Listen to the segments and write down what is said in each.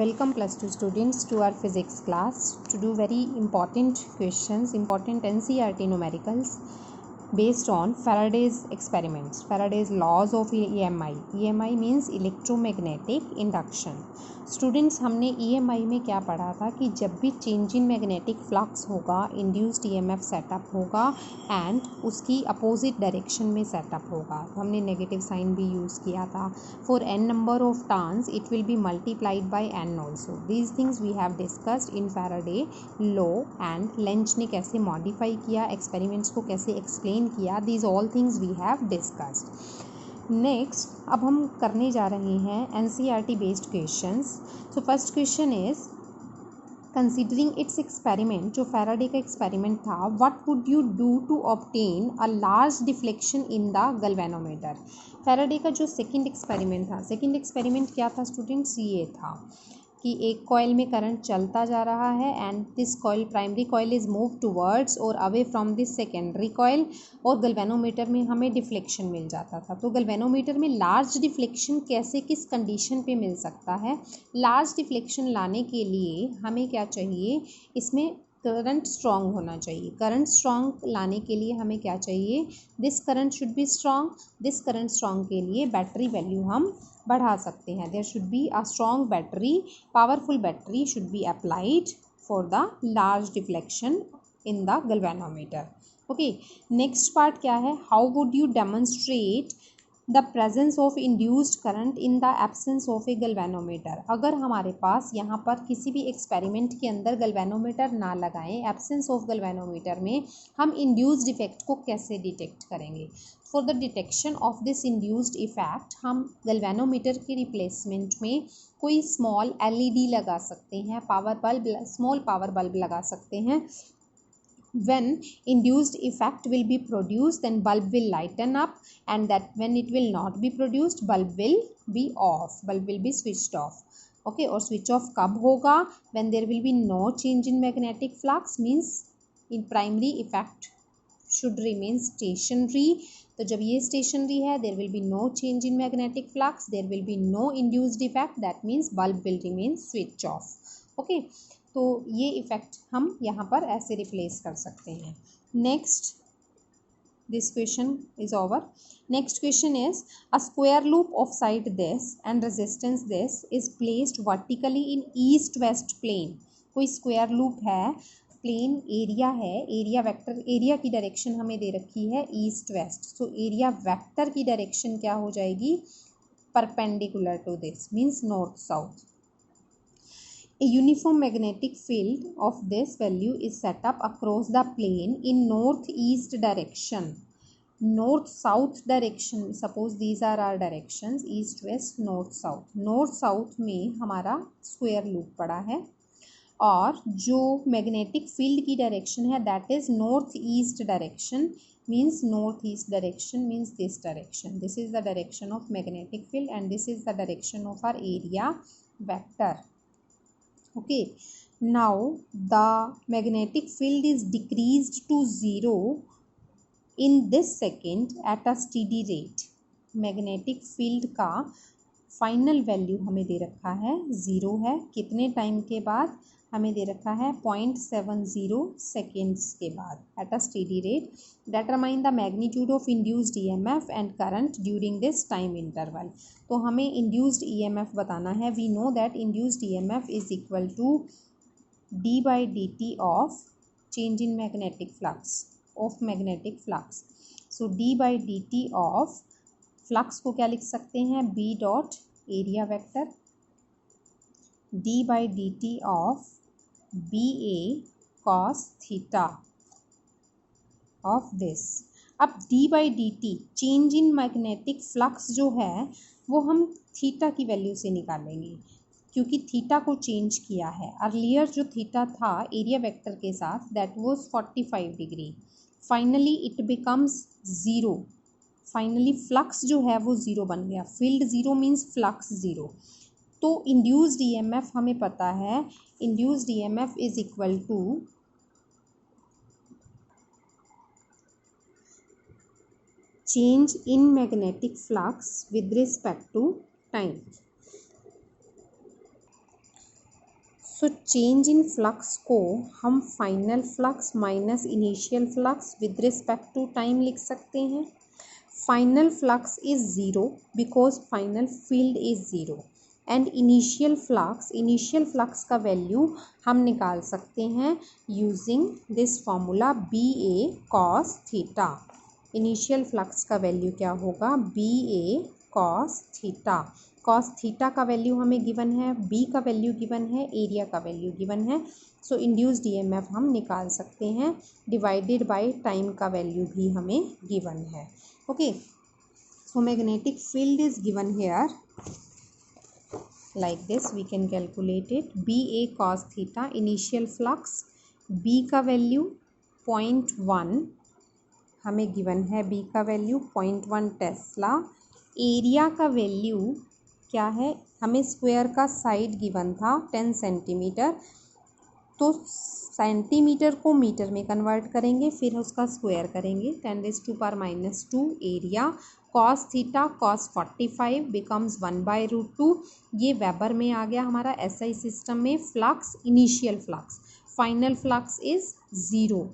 Welcome plus 2 students to our physics class to do very important questions, important NCERT numericals based on Faraday's experiments, Faraday's laws of EMI. EMI means electromagnetic induction. Students हमने EMI में क्या पढ़ा था कि जब भी change in magnetic flux होगा induced EMF set up होगा एंड उसकी अपोजिट डायरेक्शन में सेटअप होगा. हमने नेगेटिव साइन भी यूज़ किया था. For n number of turns it will be multiplied by n also. These things we have discussed in Faraday law and Lenz ने कैसे मॉडिफाई किया, एक्सपेरिमेंट्स को कैसे एक्सप्लेन किया. These all things we have discussed. Next अब हम करने जा रहे हैं NCERT based questions. So first question is considering its experiment. जो फैराडे का एक्सपेरिमेंट था, what would you do to obtain a large deflection in the galvanometer. Faraday का जो सेकंड एक्सपेरिमेंट था, सेकंड एक्सपेरिमेंट क्या था स्टूडेंट्स, ये था कि एक कॉइल में करंट चलता जा रहा है and this coil, primary coil is move towards और away from this secondary coil, और गैल्वेनोमीटर में हमें डिफ्लेक्शन मिल जाता था. तो गैल्वेनोमीटर में लार्ज डिफ्लेक्शन कैसे, किस कंडीशन पे मिल सकता है. लार्ज डिफ्लेक्शन लाने के लिए हमें क्या चाहिए, इसमें करंट स्ट्रॉन्ग होना चाहिए. करंट स्ट्रॉन्ग लाने के लिए हमें क्या चाहिए, this current should be strong. This current strong के लिए बैटरी वैल्यू हम बढ़ा सकते हैं. There should be a strong battery, powerful battery should be applied for the large deflection in the galvanometer. Okay, next part क्या है, how would you demonstrate the presence of induced current in the absence of a galvanometer. अगर हमारे पास यहाँ पर किसी भी experiment के अंदर गैल्वेनोमीटर ना लगाएं, एब्सेंस ऑफ गैल्वेनोमीटर में हम इंड्यूस्ड इफेक्ट को कैसे डिटेक्ट करेंगे. For the detection of this induced effect हम गैल्वेनोमीटर के रिप्लेसमेंट में कोई स्मॉल LED लगा सकते हैं, power bulb, small power bulb लगा सकते हैं. When induced effect will be produced, then bulb will lighten up, and that when it will not be produced, bulb will be off, bulb will be switched off. Okay, और switch off कब होगा, when there will be no change in magnetic flux, means in primary effect should remain stationary. तो जब ये stationary है, there will be no change in magnetic flux, there will be no induced effect, that means bulb will remain switch off. Okay, तो ये effect हम यहाँ पर ऐसे रिप्लेस कर सकते हैं. Next, this question is over. Next question is a square loop of side this and resistance this is placed vertically in east west plane. कोई स्क्वायर लूप है, प्लेन एरिया है, एरिया वेक्टर, एरिया की direction हमें दे रखी है east west. So area vector की direction क्या हो जाएगी, perpendicular to this, means north south. A uniform magnetic field of this value is set up across the plane in northeast direction, north south direction. Suppose these are our directions, east west north south. north south में हमारा square loop पड़ा है और जो magnetic field की direction है that is northeast direction, means northeast direction means this direction. This is the direction of magnetic field and this is the direction of our area vector. Okay, now the magnetic field is decreased to 0 in this second at a steady rate. magnetic field का final value हमें दे रखा है 0 है. कितने time के बाद, हमें दे रखा है 0.70 सेकेंड्स के बाद at a steady rate. Determine the magnitude of induced EMF and current during this time interval. तो हमें induced EMF बताना है. We know that induced EMF is equal to d by dt of change in magnetic flux, of magnetic flux. So d by dt of flux को क्या लिख सकते हैं, B dot area vector, d by dt of BA cos theta of this. अब d by dt change in magnetic flux जो है वो हम थीटा की वैल्यू से निकालेंगे क्योंकि थीटा को चेंज किया है. अर्लियर जो थीटा था एरिया वेक्टर के साथ that was 45 degree. Finally it becomes 0. Finally flux जो है वो 0 बन गया. Field 0 means flux 0. तो इंड्यूस्ड EMF हमें पता है, induced EMF is equal to change in magnetic flux with respect to time. So change in flux को हम final flux minus initial flux with respect to time लिख सकते हैं. Final flux is zero because final field is zero and initial flux का value हम निकाल सकते हैं using this formula B A cos theta. Initial flux का value क्या होगा, B A cos theta. Cos theta का वैल्यू हमें गिवन है, बी का वैल्यू गिवन है, एरिया का वैल्यू गिवन है. सो इंड्यूस्ड ईएमएफ हम निकाल सकते हैं डिवाइडेड बाय टाइम का वैल्यू भी हमें गिवन है. Okay, so magnetic field is given here like this. We can calculate it. B A cos theta initial flux, B का वैल्यू 0.1 हमें गिवन है, B का वैल्यू 0.1 टेस्ला. एरिया का value क्या है, हमें स्क्वायर का साइड गिवन था 10 सेंटीमीटर, तो सेंटीमीटर को मीटर में कन्वर्ट करेंगे, फिर उसका स्क्वायर करेंगे, 10⁻⁻2 area. Cos theta cos 45 becomes 1/√2. ये वेबर में आ गया हमारा एसआई सिस्टम में. Flux initial flux, final flux is zero.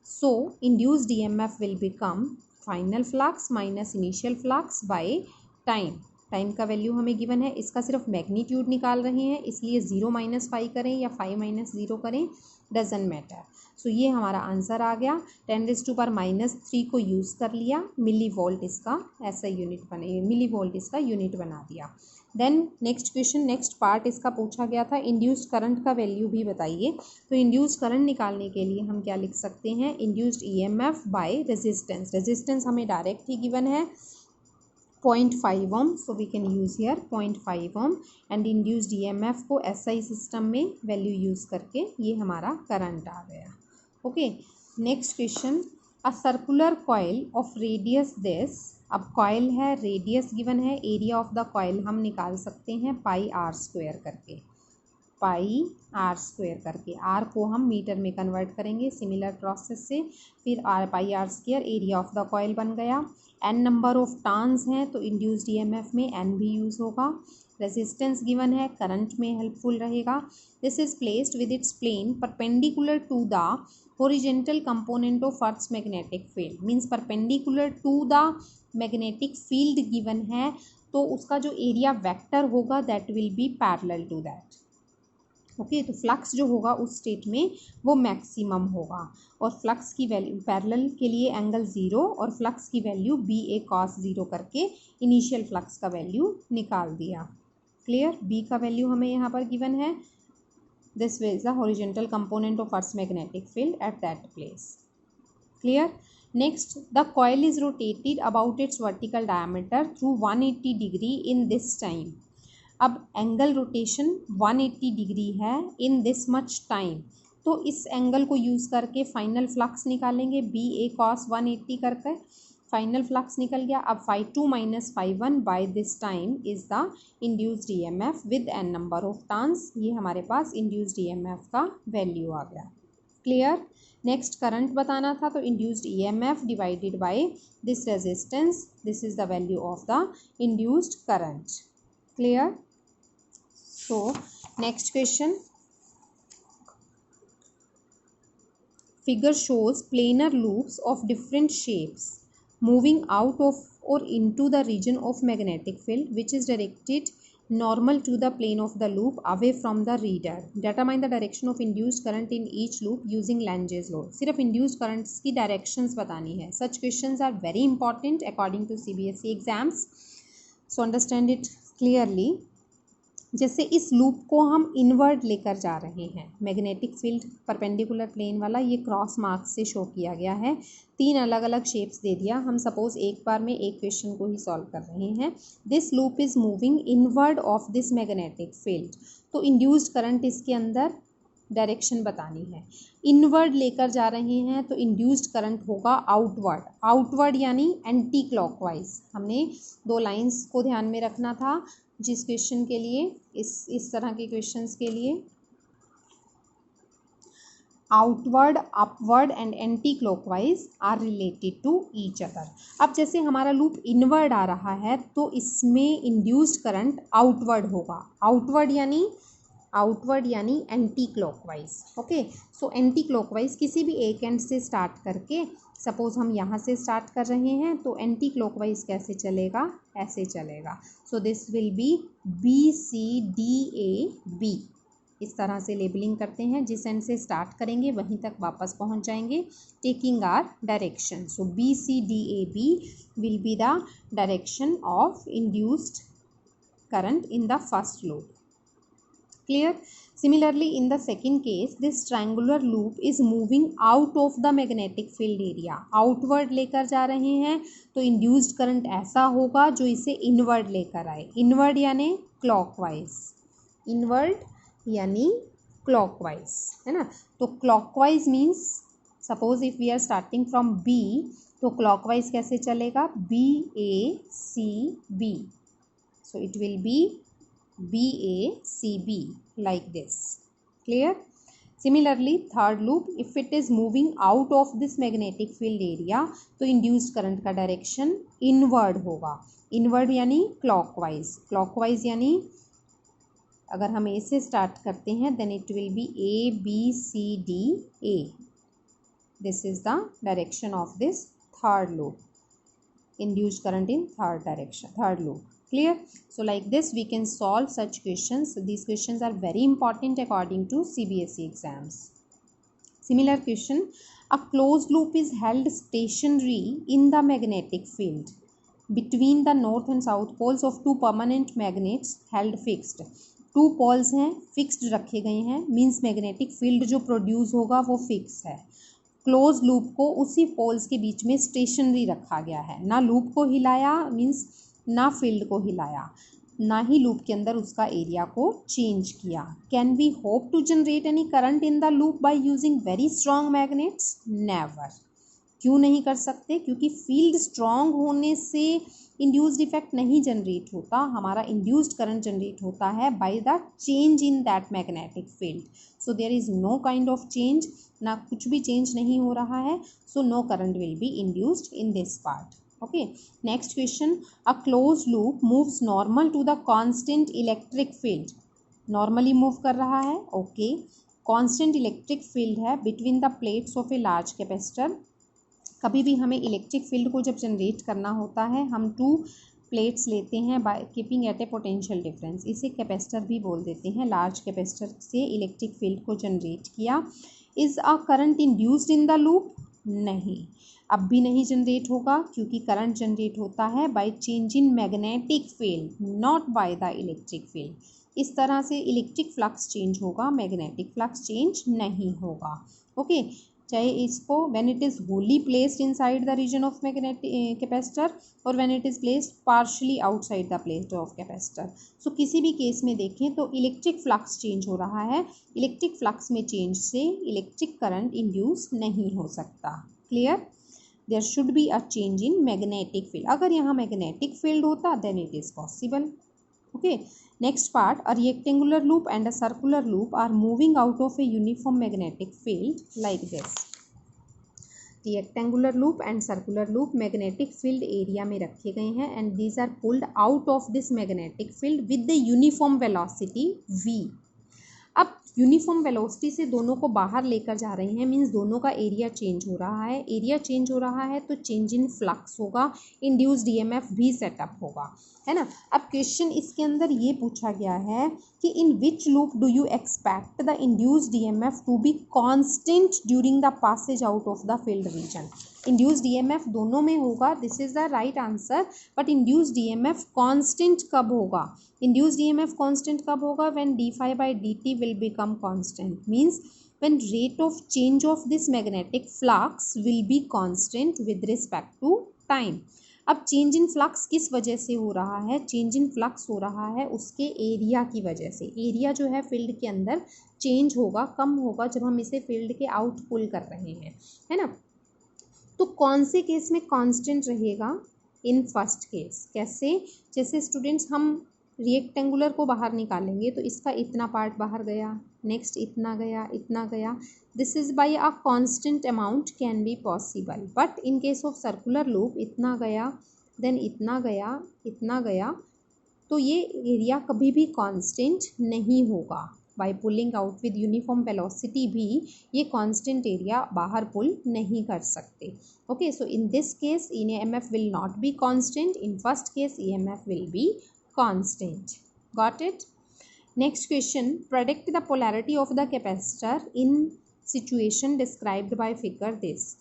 So induced EMF will become final flux minus initial flux by time. Time का वैल्यू हमें गिवन है, इसका सिर्फ मैग्नीट्यूड निकाल रहे हैं, इसलिए 0 - 5 करें या 5 - 0 करें, डजेंट मैटर. सो ये हमारा आंसर आ गया. 10⁻³ को यूज़ कर लिया, मिली वोल्ट इसका ऐसा यूनिट बने, मिली वोल्ट इसका यूनिट बना दिया. Then next question, next part इसका पूछा गया था, इंड्यूस्ड करंट का वैल्यू भी बताइए. तो इंड्यूस्ड करंट निकालने के लिए हम क्या लिख सकते हैं, induced EMF by resistance. Resistance हमें डायरेक्ट ही गिवन है 0.5 ohm, so we can use here 0.5 ohm. And induced EMF को एसआई सिस्टम में वैल्यू यूज़ करके ये हमारा करंट आ गया. Okay, next question, a circular coil of radius this. अब कॉइल है, रेडियस गिवन है, एरिया ऑफ द कॉइल हम निकाल सकते हैं πr² करके, πr² करके. आर को हम मीटर में कन्वर्ट करेंगे सिमिलर प्रोसेस से, फिर πr², area of the coil बन गया. n नंबर ऑफ टर्न्स हैं तो इंड्यूस्ड ईएमएफ में n भी यूज़ होगा. रेजिस्टेंस गिवन है, करंट में हेल्पफुल रहेगा. This is placed with its plane perpendicular to the horizontal component of earth's magnetic field. Means perpendicular to the magnetic field given है, तो उसका जो एरिया वेक्टर होगा that will be parallel to that. Okay, तो flux जो होगा उस state में वो मैक्सिमम होगा. और फ्लक्स की वैल्यू पैरेलल के लिए एंगल 0 और फ्लक्स की वैल्यू बी ए कॉस 0 करके इनिशियल फ्लक्स का वैल्यू निकाल दिया. क्लियर, बी का वैल्यू हमें यहाँ पर गिवन है. This is the horizontal component of earth's magnetic field at that place. Clear. Next, the coil is rotated about its vertical diameter through 180 degree in this time. अब angle rotation 180 degree है in this much time, तो इस angle को use करके final flux निकालेंगे. B A cos 180 करके final flux निकल गया. अब φ2 - φ1 by this time is the induced EMF with n number of turns. ये हमारे पास इंड्यूस्ड ईएमएफ का वैल्यू आ गया. क्लियर. नेक्स्ट करंट बताना था, तो induced EMF divided by this resistance, this is the value of the induced current. Clear. So next question, figure shows planar loops of different shapes moving out of or into the region of magnetic field which is directed normal to the plane of the loop away from the reader. Determine the direction of induced current in each loop using Lange's law. सिर्फ induced currents की directions बतानी है. Such questions are very important according to CBSE exams. So understand it clearly. जैसे इस loop को हम inward लेकर जा रहे हैं, मैग्नेटिक फील्ड परपेंडिकुलर प्लेन वाला, ये क्रॉस मार्क से शो किया गया है. 3 अलग अलग शेप्स दे दिया. हम सपोज एक बार में एक क्वेश्चन को ही सॉल्व कर रहे हैं. This loop is moving inward of this magnetic field, तो इंड्यूस्ड करंट इसके अंदर डायरेक्शन बतानी है. इनवर्ड लेकर जा रहे हैं तो इंड्यूस्ड करंट होगा आउटवर्ड. आउटवर्ड यानी एंटी क्लॉकवाइज. हमने 2 लाइंस को ध्यान में रखना था जिस क्वेश्चन के लिए, इस तरह के क्वेश्चंस के लिए, outward, upward and anticlockwise are related to each other. अब जैसे हमारा लूप इनवर्ड आ रहा है तो इसमें इंड्यूस्ड करंट आउटवर्ड होगा. आउटवर्ड यानी आउटवर्ड यानी anti clockwise. Okay, so anti clockwise किसी भी एक एंड से स्टार्ट करके, सपोज हम यहाँ से स्टार्ट कर रहे हैं तो एंटी क्लॉकवाइज कैसे चलेगा, ऐसे चलेगा। So this will be BCDAB, इस तरह से लेबलिंग करते हैं। जिस एंड से स्टार्ट करेंगे वहीं तक वापस पहुंच जाएंगे, taking our direction. So BCDAB will be the direction of induced current in the first loop. Clear? Similarly, in the second case, this triangular loop is moving out of the magnetic field area. Outward लेकर जा रहे हैं तो induced current ऐसा होगा जो इसे inward लेकर आए। inward यानी clockwise, inward यानी clockwise, है ना। तो clockwise means suppose if we are starting from B, तो clockwise कैसे चलेगा, BACB. So it will be BACB like this. Clear? Similarly, third loop, if it is moving out of this magnetic field area, तो induced current का direction inward होगा। inward यानी clockwise, clockwise यानी अगर हम A से start करते हैं then it will be ABCDA. This is the direction of this third loop. Induced current in third direction, third loop. Clear? So like this we can solve such questions. These questions are very important according to CBSE exams. Similar question, a closed loop is held stationary in the magnetic field between the north and south poles of two permanent magnets held fixed. Two poles हैं, fixed रखे गए हैं, means magnetic field जो produce होगा वो fix है। Close loop को उसी पोल्स के बीच में स्टेशनरी रखा गया है, ना लूप को हिलाया, मीन्स ना फील्ड को हिलाया, ना ही लूप के अंदर उसका एरिया को चेंज किया। Can we hope to generate any current in the loop by using very strong magnets? Never. क्यों नहीं कर सकते? क्योंकि फील्ड स्ट्रॉन्ग होने से इंड्यूस्ड इफेक्ट नहीं जनरेट होता, हमारा इंड्यूस्ड करंट जनरेट होता है by the change in that magnetic field. So there is no kind of change, ना कुछ भी चेंज नहीं हो रहा है, so no current will be induced in this part. Okay, next question, a close loop moves normal to the constant electric field. Normally move कर रहा है, ओके। कांस्टेंट इलेक्ट्रिक फील्ड है between the plates of a large capacitor. कभी भी हमें electric field को जब जनरेट करना होता है हम टू प्लेट्स लेते हैं by keeping at a potential difference, इसे कैपेसिटर भी बोल देते हैं। लार्ज कैपेसिटर से इलेक्ट्रिक फील्ड को जनरेट किया। Is a current induced in the loop? नहीं, अब भी नहीं जनरेट होगा, क्योंकि करंट जनरेट होता है by change in magnetic field, not by the electric field. इस तरह से इलेक्ट्रिक फ्लक्स चेंज होगा, मैग्नेटिक फ्लक्स चेंज नहीं होगा। ओके, चाहे इसको when it is wholly placed inside the region of magnetic capacitor और when it is placed partially outside the plate of capacitor. So किसी भी केस में देखें तो इलेक्ट्रिक फ्लक्स चेंज हो रहा है, इलेक्ट्रिक फ्लक्स में चेंज से इलेक्ट्रिक करंट इंड्यूस नहीं हो सकता। Clear? There should be a change in magnetic field. अगर यहाँ मैग्नेटिक फील्ड होता then it is possible. Okay, next part, a rectangular loop and a circular loop are moving out of a uniform magnetic field like this. Rectangular loop and circular loop magnetic field area में रखे गए हैं and these are pulled out of this magnetic field with the uniform velocity v. अब uniform velocity से दोनों को बाहर लेकर जा रहे हैं, मीन्स दोनों का एरिया चेंज हो रहा है। एरिया चेंज हो रहा है तो चेंज इन फ्लक्स होगा, इंड्यूस्ड ईएमएफ भी सेटअप होगा, है ना। अब क्वेश्चन इसके अंदर ये पूछा गया है कि in which loop do you expect the induced EMF to be constant during the passage out of the field region. Induced EMF दोनों में होगा, this is the right answer, but induced EMF constant कब होगा? Induced EMF constant कब होगा? When D phi by D T will become constant, means when rate of change of this magnetic flux will be constant with respect to time. अब change in flux किस वजह से हो रहा है? Change in flux हो रहा है उसके एरिया की वजह से। एरिया जो है फील्ड के अंदर चेंज होगा, कम होगा जब हम इसे फील्ड के आउट पुल कर रहे हैं, है ना। तो कौन से केस में कांस्टेंट रहेगा? इन फर्स्ट केस। कैसे? जैसे स्टूडेंट्स हम रेक्टेंगुलर को बाहर निकालेंगे तो इसका इतना पार्ट बाहर गया, नेक्स्ट इतना गया, इतना गया, this is by a constant amount can be possible. But in case of circular loop इतना गया, देन इतना गया, इतना गया, तो ये एरिया कभी भी कांस्टेंट नहीं होगा। By pulling out with uniform velocity भी ये कांस्टेंट एरिया बाहर पुल नहीं कर सकते. Okay, so in this case EMF will not be constant. In first case EMF will be constant. Got it. Next question, predict the polarity of the capacitor in situation described by figure this.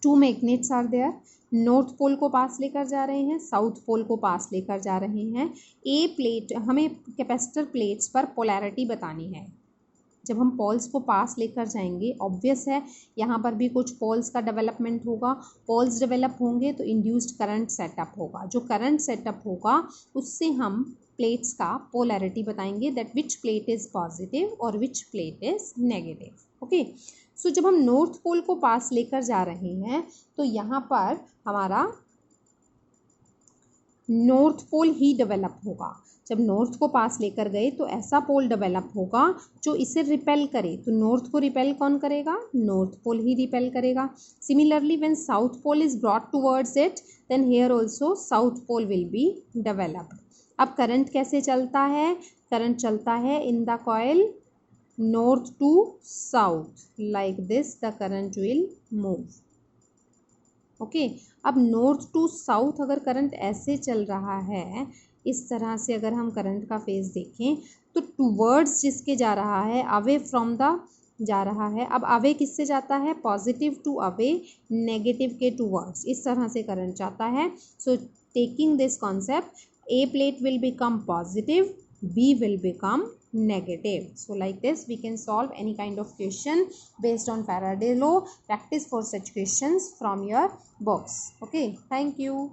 Two magnets are there. North pole को पास लेकर जा रहे हैं, south pole को पास लेकर जा रहे हैं. ए प्लेट, हमें कैपेसिटर प्लेट्स पर पोलैरिटी बतानी है. जब हम पोल्स को पास लेकर जाएंगे, ऑब्वियस है यहाँ पर भी कुछ पोल्स का डेवलपमेंट होगा. पोल्स डेवलप होंगे तो इंड्यूस्ड करंट सेटअप होगा. जो करंट सेटअप होगा उससे हम प्लेट्स का पोलैरिटी बताएंगे, that which plate is positive और विच प्लेट इज नेगेटिव. ओके, सो जब हम नॉर्थ पोल को पास लेकर जा रहे हैं तो यहाँ पर हमारा नॉर्थ पोल ही डेवलप होगा. जब नॉर्थ को पास लेकर गए तो ऐसा पोल डेवलप होगा जो इसे रिपेल करे. तो नॉर्थ को रिपेल कौन करेगा? नॉर्थ पोल ही रिपेल करेगा. Similarly when south pole is brought towards it, then here also south pole will be developed. अब करंट कैसे चलता है? करंट चलता है in the coil north to south, like this the current will move. Okay, अब north to south अगर current ऐसे चल रहा है, इस तरह से अगर हम करंट का फेज देखें तो टूवर्ड्स जिसके जा रहा है, अवे फ्रॉम द जा रहा है. अब अवे किससे जाता है? पॉजिटिव टू अवे, नेगेटिव के टूवर्ड्स. इस तरह से करंट जाता है. So taking this concept, A plate will become positive, B will become negative. So like this we can solve any kind of question based on Faraday law. Practice for such questions from your books. Okay, thank you.